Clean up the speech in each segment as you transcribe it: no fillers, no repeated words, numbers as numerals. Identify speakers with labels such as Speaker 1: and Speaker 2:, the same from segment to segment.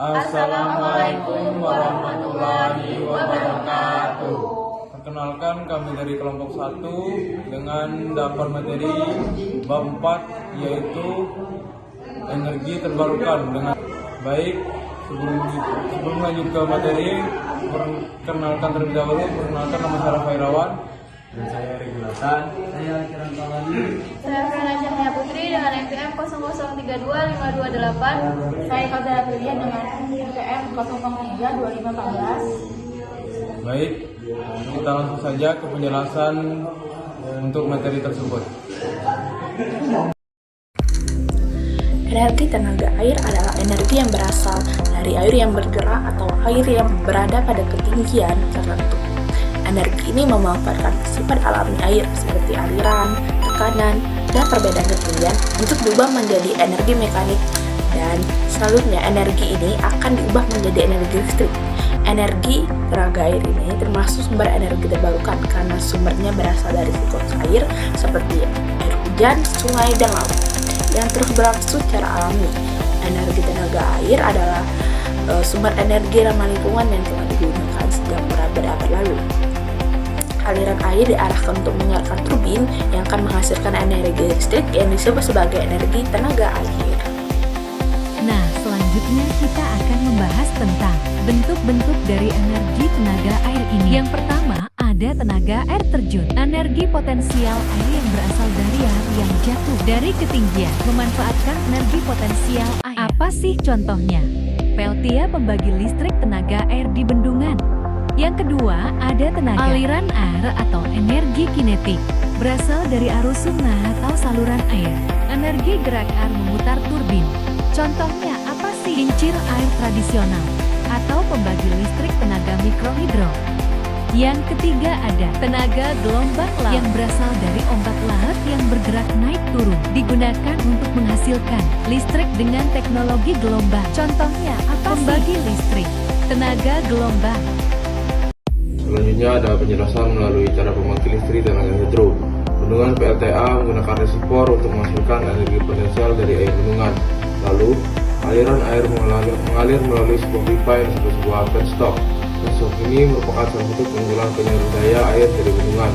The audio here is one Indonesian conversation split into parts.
Speaker 1: Assalamualaikum warahmatullahi wabarakatuh. Perkenalkan, kami dari kelompok 1 dengan daftar materi bab 4, yaitu energi terbarukan. Dengan baik, sebelum lanjut ke materi, perkenalkan terlebih dahulu. Perkenalkan, nama saya Rafa Irawan.
Speaker 2: Dan saya Regulatan. Saya Kiran Palani.
Speaker 3: Saya Fena Jamia Putri dengan NPM 00325228. Saya Kaza Atulia dengan NPM 0032514.
Speaker 1: Baik, kita langsung saja ke penjelasan untuk materi tersebut.
Speaker 4: Energi tenaga air adalah energi yang berasal dari air yang bergerak atau air yang berada pada ketinggian tertentu. Energi ini memanfaatkan sifat alami air seperti aliran, tekanan, dan perbedaan ketinggian untuk diubah menjadi energi mekanik, dan selanjutnya energi ini akan diubah menjadi energi listrik. Energi tenaga air ini termasuk sumber energi terbarukan karena sumbernya berasal dari siklus air seperti air hujan, sungai, dan laut yang terus berlangsung secara alami. Energi tenaga air adalah sumber energi ramah lingkungan yang telah digunakan sejak berabad-abad lalu. Aliran air diarahkan untuk mengeluarkan turbin yang akan menghasilkan energi listrik yang disebut sebagai energi tenaga air.
Speaker 5: Nah, selanjutnya kita akan membahas tentang bentuk-bentuk dari energi tenaga air ini. Yang pertama, ada tenaga air terjun. Energi potensial air yang berasal dari air yang jatuh dari ketinggian. Memanfaatkan energi potensial air. Apa sih contohnya? PLTA pembagi listrik tenaga air di bendungan. Yang kedua, ada tenaga aliran air atau energi kinetik. Berasal dari arus sungai atau saluran air. Energi gerak air memutar turbin. Contohnya apa sih? Kincir air tradisional atau pembagi listrik tenaga mikrohidro. Yang ketiga ada tenaga gelombang laut yang berasal dari ombak laut yang bergerak naik turun. Digunakan untuk menghasilkan listrik dengan teknologi gelombang. Contohnya apa sih? Pembagi listrik tenaga gelombang.
Speaker 1: Selanjutnya ada penjelasan melalui cara pembangkit listrik tenaga hidro. Bendungan PLTA menggunakan reservoir untuk menghasilkan energi potensial dari air bendungan. Lalu, aliran air mengalir melalui sebuah pipa yang disebut sebuah penstop. Penstop ini merupakan salah satu keunggulan penyalur daya air dari bendungan.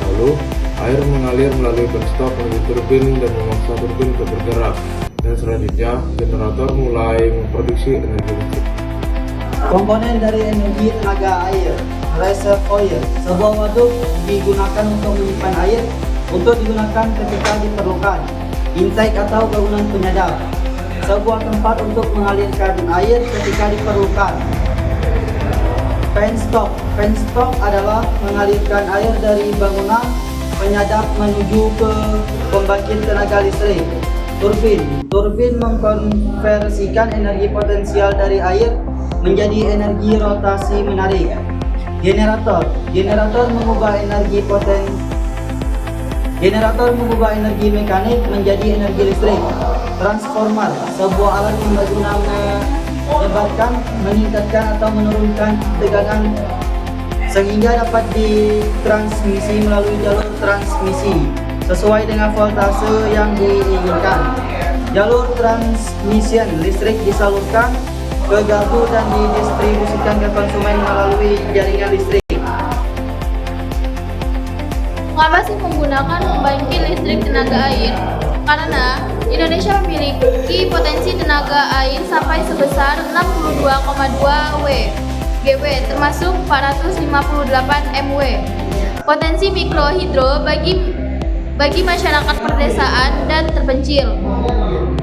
Speaker 1: Lalu, air mengalir melalui penstop menuju turbin dan memaksa turbin untuk bergerak. Dan selanjutnya, generator mulai memproduksi energi listrik.
Speaker 2: Komponen dari energi tenaga air, reservoir, sebuah waduk digunakan untuk menyimpan air untuk digunakan ketika diperlukan. Intake atau bangunan penyadap, sebuah tempat untuk mengalirkan air ketika diperlukan. Penstop adalah mengalirkan air dari bangunan penyadap menuju ke pembangkit tenaga listrik. Turbin mengkonversikan energi potensial dari air menjadi energi rotasi menarik. Generator mengubah mengubah energi mekanik menjadi energi listrik. Transformer, sebuah alat yang berguna menyebarkan, meningkatkan atau menurunkan tegangan sehingga dapat ditransmisi melalui jalur transmisi sesuai dengan voltase yang diinginkan. Jalur transmission listrik disalurkan ke gardu dan didistribusikan ke konsumen melalui jaringan listrik.
Speaker 3: Mengapa sih menggunakan pembangkit listrik tenaga air? Karena Indonesia memiliki potensi tenaga air sampai sebesar 62,2 GW, termasuk 458 MW. Potensi mikrohidro bagi masyarakat perdesaan dan terpencil.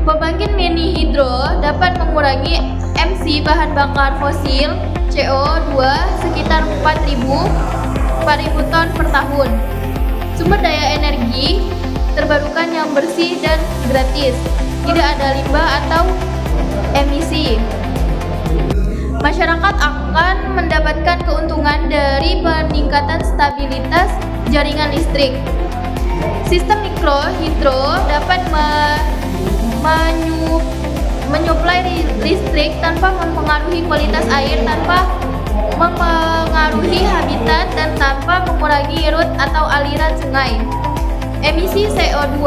Speaker 3: Pembangkit mini hidro dapat mengurangi emisi bahan bakar fosil CO2 sekitar 4.000 ton per tahun. Sumber daya energi terbarukan yang bersih dan gratis, tidak ada limbah atau emisi. Masyarakat akan mendapatkan keuntungan dari peningkatan stabilitas jaringan listrik. Sistem mikrohidro dapat menyuplai listrik tanpa mempengaruhi kualitas air, tanpa mempengaruhi habitat, dan tanpa mengurangi rut atau aliran sungai. Emisi CO2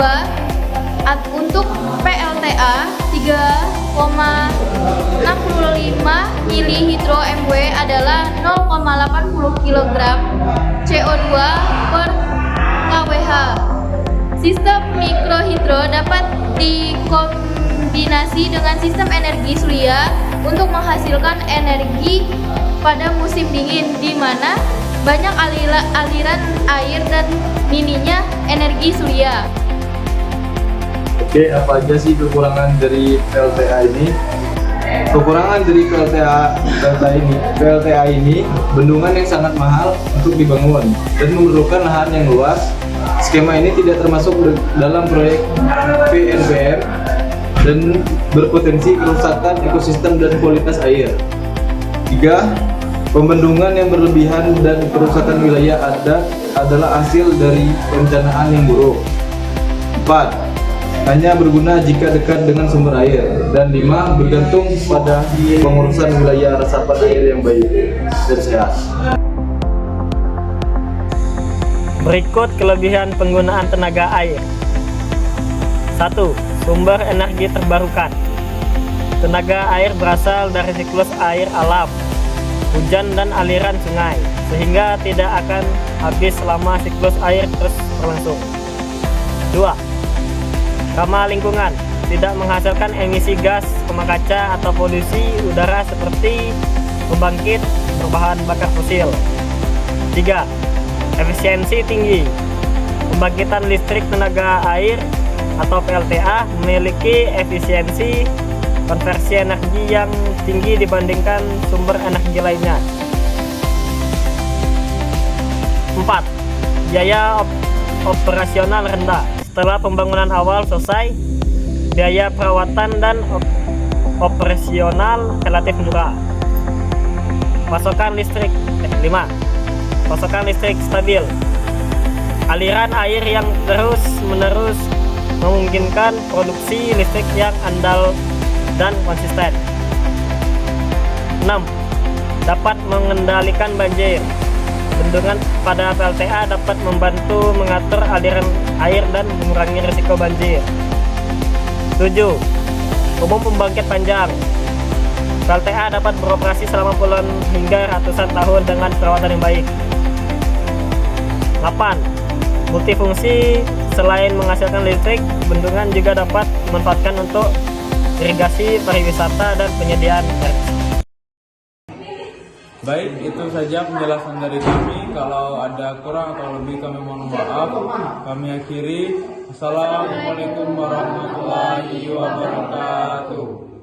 Speaker 3: untuk PLTA 3,65 mili/hidro-MW adalah 0,80 kg CO2 per kWh. Sistem mikrohidro dapat dikombinasi dengan sistem energi surya untuk menghasilkan energi pada musim dingin, di mana banyak aliran air dan minimnya energi surya.
Speaker 1: Oke, apa aja sih kekurangan dari PLTA ini? Kekurangan dari PLTA ini bendungan yang sangat mahal untuk dibangun dan memerlukan lahan yang luas. Skema ini tidak termasuk dalam proyek PNPM dan berpotensi kerusakan ekosistem dan kualitas air. 3. Pembendungan yang berlebihan dan kerusakan wilayah adat adalah hasil dari perencanaan yang buruk. 4. Hanya berguna jika dekat dengan sumber air. Dan 5. Bergantung pada pengurusan wilayah resapan air yang baik dan sehat.
Speaker 6: Berikut kelebihan penggunaan tenaga air. 1. Sumber energi terbarukan. Tenaga air berasal dari siklus air alam, hujan dan aliran sungai, sehingga tidak akan habis selama siklus air terus berlangsung. 2. Ramah lingkungan, tidak menghasilkan emisi gas rumah kaca atau polusi udara seperti pembangkit berbahan bakar fosil. 3. Efisiensi tinggi. Pembangkitan listrik tenaga air atau PLTA memiliki efisiensi konversi energi yang tinggi dibandingkan sumber energi lainnya. 4. Biaya operasional rendah. Setelah pembangunan awal selesai, biaya perawatan dan operasional relatif murah. Pasokan listrik 5. Pasokan listrik stabil. Aliran air yang terus-menerus memungkinkan produksi listrik yang andal dan konsisten. 6. Dapat mengendalikan banjir. Bendungan pada PLTA dapat membantu mengatur aliran air dan mengurangi risiko banjir. 7. Umum pembangkit panjang. PLTA dapat beroperasi selama puluhan hingga ratusan tahun dengan perawatan yang baik. 8. Multifungsi. Selain menghasilkan listrik, bendungan juga dapat dimanfaatkan untuk irigasi, pariwisata, dan penyediaan air.
Speaker 1: Baik, itu saja penjelasan dari kami. Kalau ada kurang atau lebih kami mohon maaf. Kami akhiri. Assalamualaikum warahmatullahi wabarakatuh.